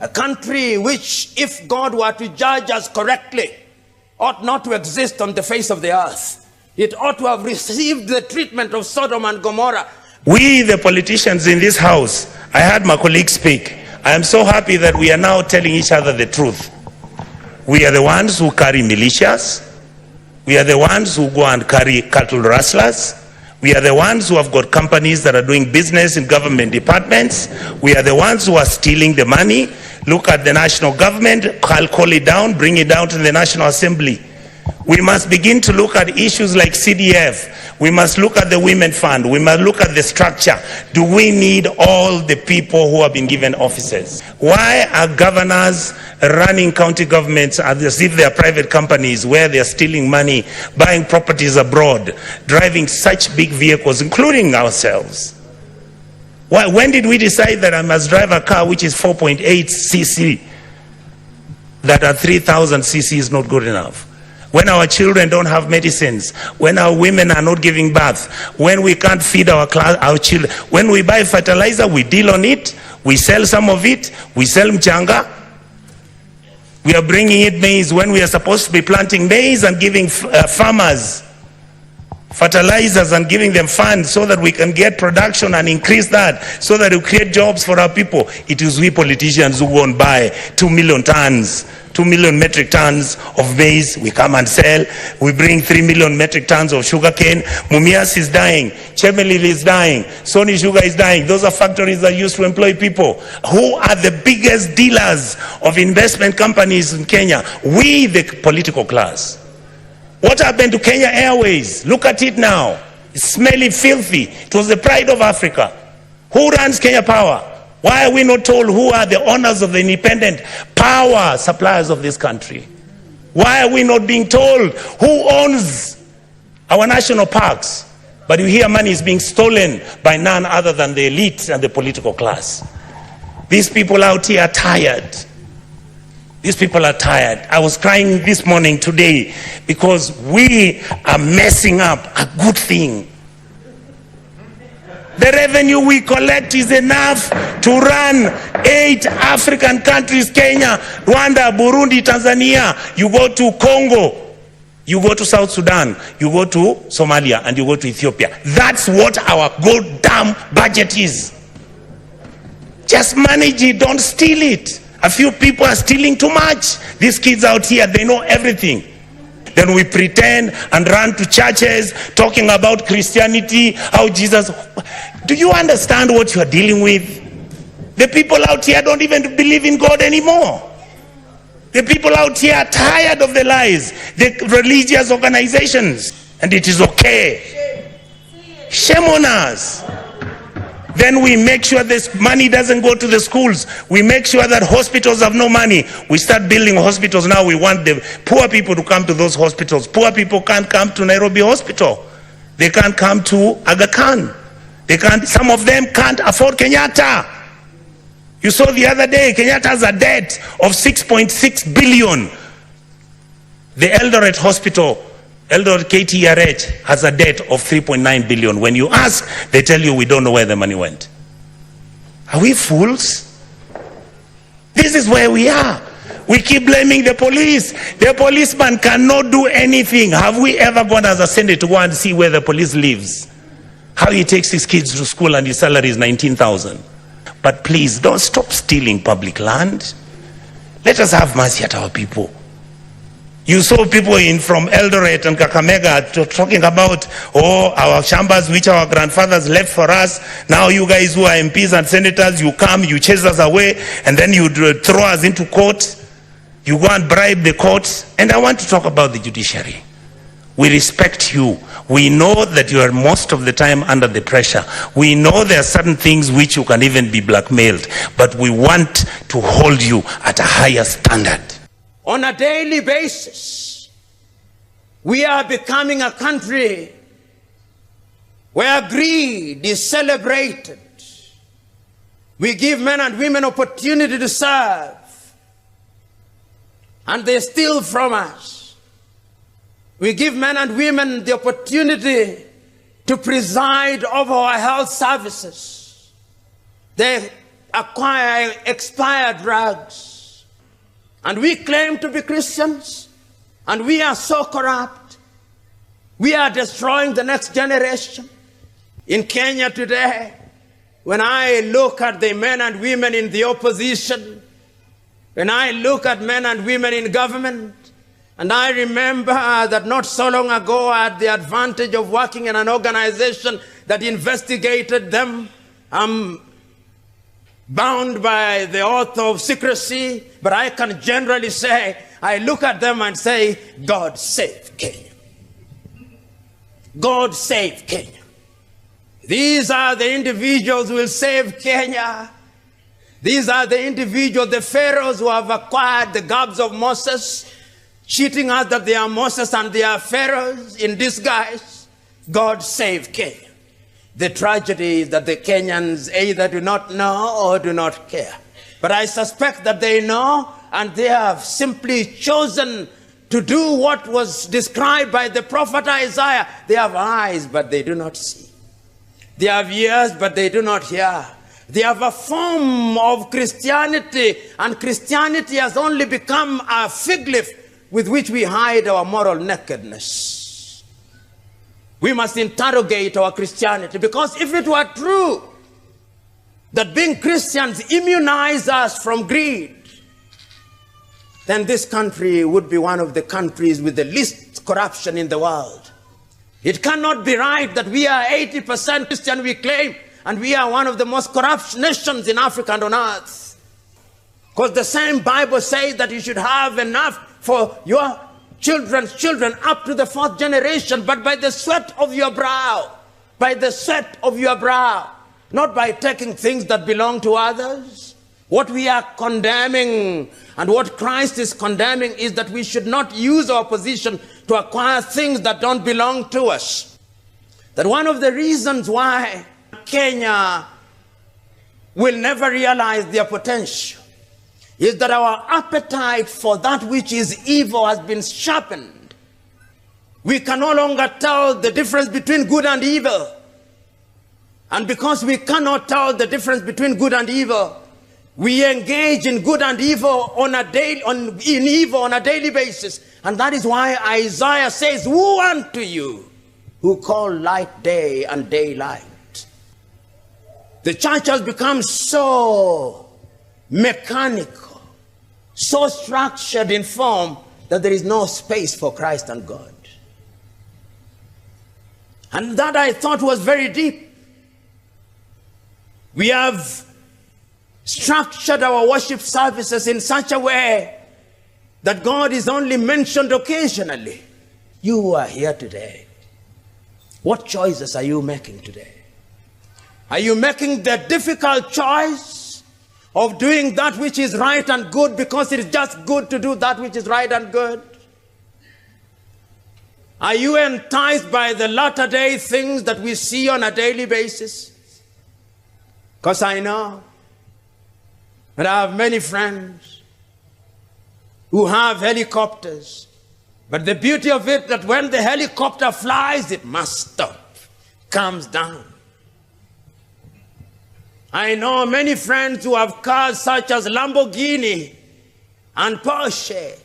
A country which, if God were to judge us correctly, ought not to exist on the face of the earth. It ought to have received the treatment of Sodom and Gomorrah. We, the politicians in this house, I heard my colleague speak. I am so happy that we are now telling each other the truth. We are the ones who carry militias. We are the ones who go and carry cattle rustlers. We are the ones who have got companies that are doing business in government departments. We are the ones who are stealing the money. Look at the national government, I'll call it down, bring it down to the National Assembly. We must begin to look at issues like CDF. We must look at the Women Fund. We must look at the structure. Do we need all the people who have been given offices? Why are governors running county governments as if they are private companies where they are stealing money, buying properties abroad, driving such big vehicles, including ourselves? Why, when did we decide that I must drive a car which is 4.8 cc, that at 3,000 cc is not good enough? When our children don't have medicines, when our women are not giving birth, when we can't feed our children, when we buy fertilizer, we deal on it, we sell some of it, we sell mchanga. We are bringing in maize when we are supposed to be planting maize and giving farmers fertilizers and giving them funds so that we can get production and increase that, so that we create jobs for our people. It is we politicians who won't buy 2 million metric tons of maize. We come and sell. We bring 3 million metric tons of sugarcane. Mumias is dying. Chemelil is dying. Sony Sugar is dying. Those are factories that used to employ people. Who are the biggest dealers of investment companies in Kenya? We, the political class. What happened to Kenya Airways? Look at it now. It's smelly, filthy. It was the pride of Africa. Who runs Kenya Power? Why are we not told who are the owners of the independent power suppliers of this country? Why are we not being told who owns our national parks? But you hear money is being stolen by none other than the elite and the political class. These people out here are tired. These people are tired. I was crying this morning today because we are messing up a good thing. The revenue we collect is enough to run 8 African countries: Kenya, Rwanda, Burundi, Tanzania. You go to Congo, you go to South Sudan, you go to Somalia, and you go to Ethiopia. That's what our goddamn budget is. Just manage it, don't steal it. A few people are stealing too much. These kids out here, they know everything. Then we pretend and run to churches talking about Christianity, how Jesus... Do you understand what you are dealing with? The people out here don't even believe in God anymore. The people out here are tired of the lies, the religious organizations. And it is okay. Shame on us. Then we make sure this money doesn't go to the schools. We make sure that hospitals have no money. We start building hospitals now. We want the poor people to come to those hospitals. Poor people can't come to Nairobi Hospital. They can't come to Aga Khan. They can't. Some of them can't afford Kenyatta. You saw the other day, Kenyatta has a debt of 6.6 billion. The Eldoret Hospital, Eldoret KTRH, has a debt of 3.9 billion. When you ask, they tell you we don't know where the money went. Are we fools? This is where we are. We keep blaming the police. The policeman cannot do anything. Have we ever gone as a Senate to go and see where the police lives? How he takes his kids to school and his salary is 19,000. But please, don't stop stealing public land. Let us have mercy at our people. You saw people from Eldoret and Kakamega talking about, oh, our shambas which our grandfathers left for us. Now you guys who are MPs and senators, you come, you chase us away, and then you throw us into court. You go and bribe the court. And I want to talk about the judiciary. We respect you. We know that you are most of the time under the pressure. We know there are certain things which you can even be blackmailed. But we want to hold you at a higher standard. On a daily basis, we are becoming a country where greed is celebrated. We give men and women opportunity to serve, and they steal from us. We give men and women the opportunity to preside over our health services. They acquire expired drugs. And we claim to be Christians, and we are so corrupt. We are destroying the next generation. In Kenya today, when I look at the men and women in the opposition, when I look at men and women in government, and I remember that not so long ago I had the advantage of working in an organization that investigated them. I'm bound by the oath of secrecy, but I can generally say, I look at them and say, God save Kenya. God save Kenya. These are the individuals who will save Kenya. These are the individuals, the pharaohs who have acquired the garbs of Moses, cheating us that they are Moses and they are pharaohs in disguise. God save Kenya. The tragedy is that the Kenyans either do not know or do not care. But I suspect that they know, and they have simply chosen to do what was described by the prophet Isaiah. They have eyes, but they do not see. They have ears, but they do not hear. They have a form of Christianity, and Christianity has only become a fig leaf with which we hide our moral nakedness. We must interrogate our Christianity, because if it were true that being Christians immunize us from greed, then this country would be one of the countries with the least corruption in the world. It cannot be right that we are 80% Christian, we claim, and we are one of the most corrupt nations in Africa and on earth. Because the same Bible says that you should have enough for your children's children up to the 4th generation, but by the sweat of your brow, by the sweat of your brow, not by taking things that belong to others. What we are condemning and what Christ is condemning is that we should not use our position to acquire things that don't belong to us. That one of the reasons why Kenya will never realize their potential is that our appetite for that which is evil has been sharpened. We can no longer tell the difference between good and evil. And because we cannot tell the difference between good and evil, we engage in good and evil on a daily basis. And that is why Isaiah says, "Woe unto you who call light day and day light." The church has become so mechanical, so structured in form that there is no space for Christ and God. And that I thought was very deep. We have structured our worship services in such a way that God is only mentioned occasionally. You are here today. What choices are you making today? Are you making the difficult choice of doing that which is right and good because it is just good to do that which is right and good? Are you enticed by the latter-day things that we see on a daily basis? Because I know that I have many friends who have helicopters. But the beauty of it, that when the helicopter flies, it must stop, comes down. I know many friends who have cars such as Lamborghini and Porsche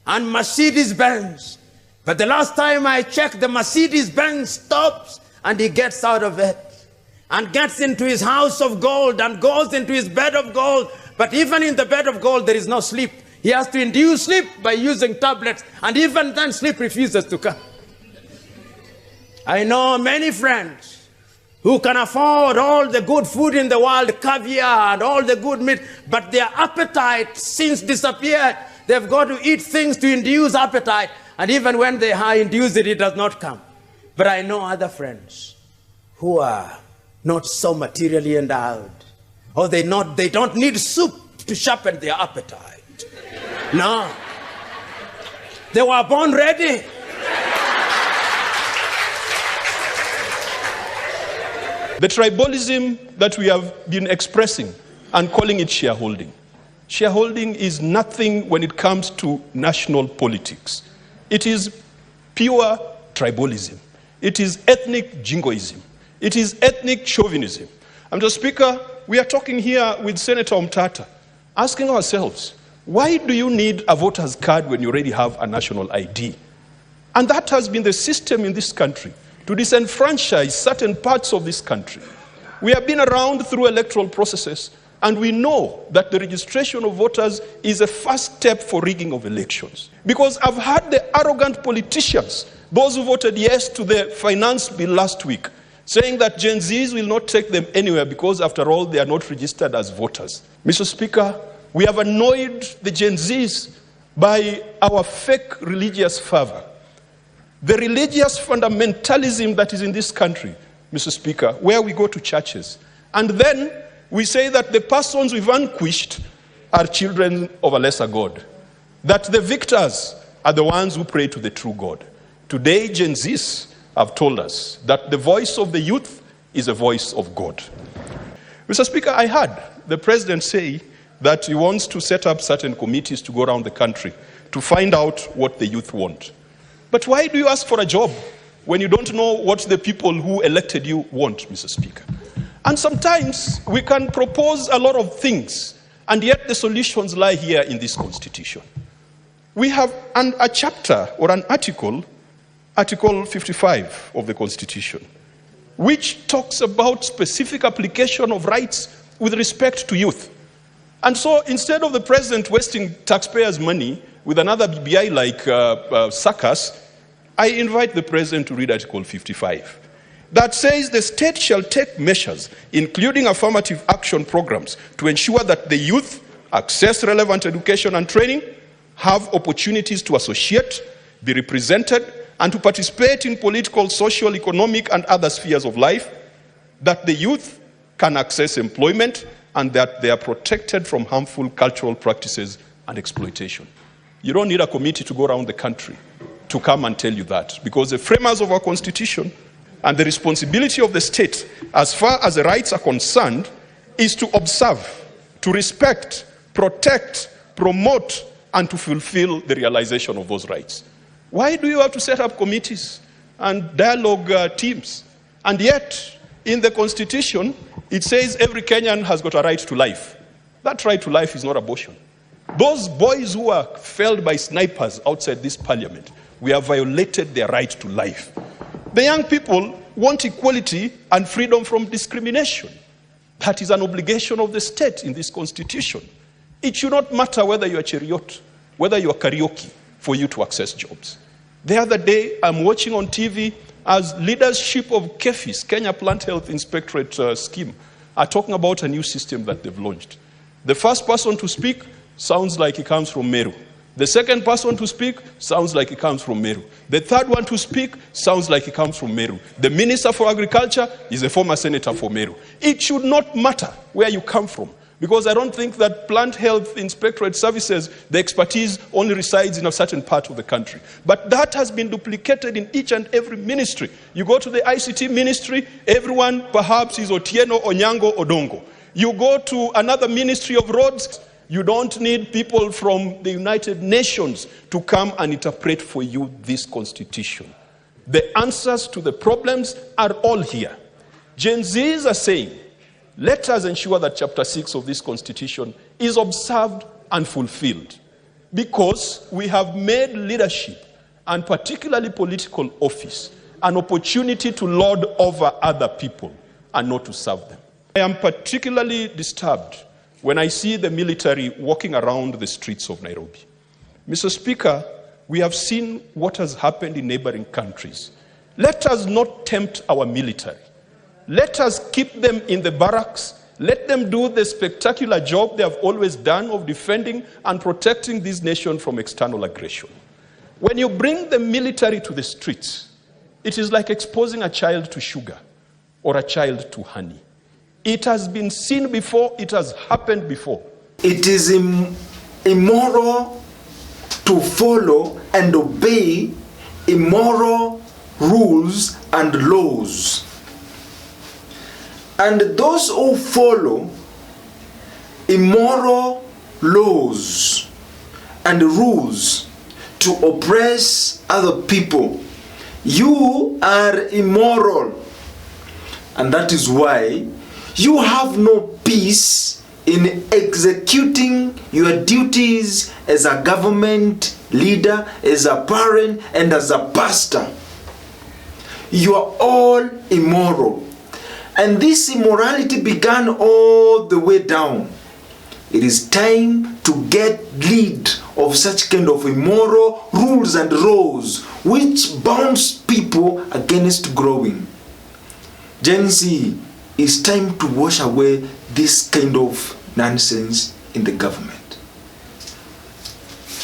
and Mercedes-Benz. But the last time I checked, the Mercedes-Benz stops and he gets out of it and gets into his house of gold and goes into his bed of gold. But even in the bed of gold, there is no sleep. He has to induce sleep by using tablets, and even then sleep refuses to come. I know many friends who can afford all the good food in the world, caviar and all the good meat, but their appetite since disappeared. They've got to eat things to induce appetite, and even when they induce it, it does not come. But I know other friends who are not so materially endowed, or they don't need soup to sharpen their appetite. No. They were born ready. The tribalism that we have been expressing and calling it shareholding. Shareholding is nothing when it comes to national politics. It is pure tribalism. It is ethnic jingoism. It is ethnic chauvinism. Mr. Speaker, we are talking here with Senator Omtata, asking ourselves, why do you need a voter's card when you already have a national ID? And that has been the system in this country, to disenfranchise certain parts of this country. We have been around through electoral processes, and we know that the registration of voters is a first step for rigging of elections. Because I've heard the arrogant politicians, those who voted yes to the finance bill last week, saying that Gen Zs will not take them anywhere because, after all, they are not registered as voters. Mr. Speaker, we have annoyed the Gen Zs by our fake religious fervor. The religious fundamentalism that is in this country, Mr. Speaker, where we go to churches, and then we say that the persons we vanquished are children of a lesser God, that the victors are the ones who pray to the true God. Today, Gen Zs have told us that the voice of the youth is a voice of God. Mr. Speaker, I heard the president say that he wants to set up certain committees to go around the country to find out what the youth want. But why do you ask for a job when you don't know what the people who elected you want, Mr. Speaker? And sometimes we can propose a lot of things, and yet the solutions lie here in this Constitution. We have a chapter or an article, Article 55 of the Constitution, which talks about specific application of rights with respect to youth. And so instead of the president wasting taxpayers' money with another BBI like circus, I invite the president to read Article 55. That says the state shall take measures, including affirmative action programs, to ensure that the youth access relevant education and training, have opportunities to associate, be represented, and to participate in political, social, economic, and other spheres of life, that the youth can access employment, and that they are protected from harmful cultural practices and exploitation. You don't need a committee to go around the country to come and tell you that, because the framers of our Constitution and the responsibility of the state, as far as the rights are concerned, is to observe, to respect, protect, promote, and to fulfill the realization of those rights. Why do you have to set up committees and dialogue teams? And yet, in the Constitution, it says every Kenyan has got a right to life. That right to life is not abortion. Those boys who are felled by snipers outside this parliament, we have violated their right to life. The young people want equality and freedom from discrimination. That is an obligation of the state in this Constitution. It should not matter whether you are chariot, whether you are karaoke, for you to access jobs. The other day, I'm watching on TV as leadership of KEFIS, Kenya Plant Health Inspectorate Scheme, are talking about a new system that they've launched. The first person to speak sounds like he comes from Meru. The second person to speak sounds like he comes from Meru. The third one to speak sounds like he comes from Meru. The Minister for Agriculture is a former senator for Meru. It should not matter where you come from, because I don't think that Plant Health Inspectorate Services, the expertise only resides in a certain part of the country. But that has been duplicated in each and every ministry. You go to the ICT ministry, everyone perhaps is Otieno, Onyango, Odongo. You go to another ministry of roads, you don't need people from the United Nations to come and interpret for you this Constitution. The answers to the problems are all here. Gen Zs are saying, let us ensure that Chapter 6 of this Constitution is observed and fulfilled, because we have made leadership, and particularly political office, an opportunity to lord over other people and not to serve them. I am particularly disturbed when I see the military walking around the streets of Nairobi. Mr. Speaker, we have seen what has happened in neighboring countries. Let us not tempt our military. Let us keep them in the barracks. Let them do the spectacular job they have always done of defending and protecting this nation from external aggression. When you bring the military to the streets, it is like exposing a child to sugar or a child to honey. It has been seen before, it has happened before. It is immoral to follow and obey immoral rules and laws. And those who follow immoral laws and rules to oppress other people, you are immoral. And that is why You have no peace in executing your duties as a government leader, as a parent, and as a pastor. You are all immoral. And this immorality began all the way down. It is time to get rid of such kind of immoral rules and laws which bounds people against growing. Gen Z, it's time to wash away this kind of nonsense in the government.